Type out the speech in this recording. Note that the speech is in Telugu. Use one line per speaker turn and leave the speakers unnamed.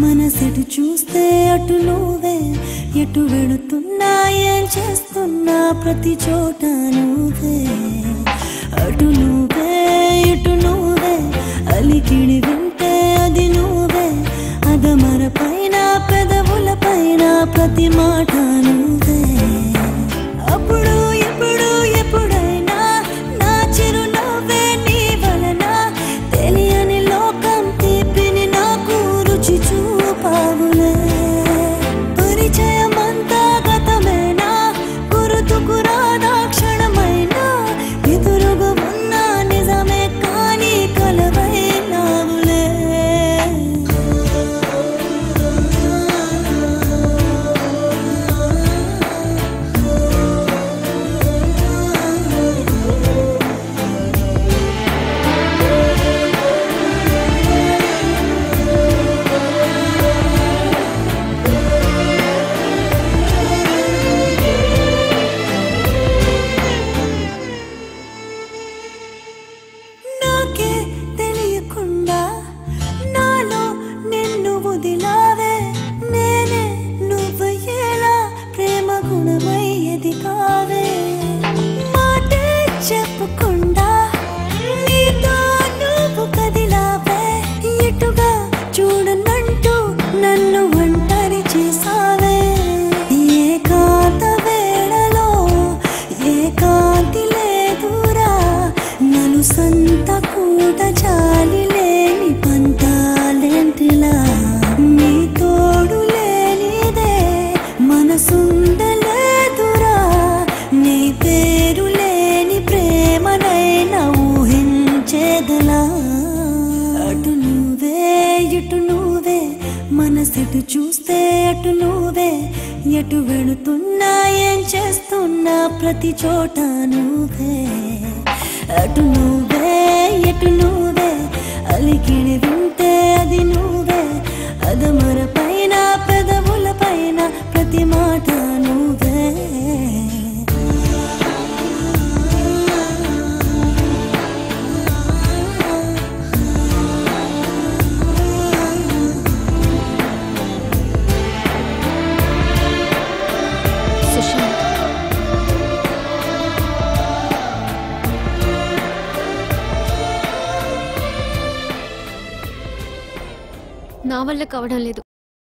మనసెటు చూస్తే అటు నువ్వే, ఎటు వెళుతున్నా ఏం చేస్తున్నా ప్రతి చోట నువ్వే. అటు నువ్వే ఇటు నువ్వే, అలికిడి వింటే అది నువ్వే, అదమర పైన పెదవుల పైన ప్రతి మాట నువ్వే. అప్పుడు ఎప్పుడు ఎప్పుడైనా నా చిరునవ్వే నీ వలన, తెలియని లోకం తీపిని నాకు రుచి చూపావులే. పరిచయమంతా గతమేనా, గుర్తుకు రాదా క్షణమైనా, ఎదురుగా ఉన్న నిజమే కానీ కలవైనావులే. నాకే తెలియకుండా నాలో నిన్ను వదిలావే, నేనే నువ్వయ్యేలా ప్రేమ గుణమై ఎదిగావే. మాటే చెప్పకుండా నీతో నువ్వు కదిలావే, ఇటుగా చూడనంటూ నన్ను ఒంటరి చేసావే. ఏకాంత వేళలో ఏకాంతి లేదురా, నన్ను సంత కూడా చాలి లేని పంతాలేంటిలా. నీ తోడు లేనిదే మనసుండలేదురా, నీ పేరు లేని ప్రేమనైనా ఊహించేదలా. అటు నువ్వే ఇటు నువ్వే, మనసెటు చూస్తే అటు నువ్వే, ఎటు వెళుతున్నా ఏం చేస్తున్నా ప్రతి చోట నువ్వే. అటు నువ్వే ఎటు నువ్వే, అలికిడి వింటే అది నువ్వే, అదమర పైన పెదవుల పైన ప్రతి మాట నువ్వే.
నా వల్ల కావడం లేదు.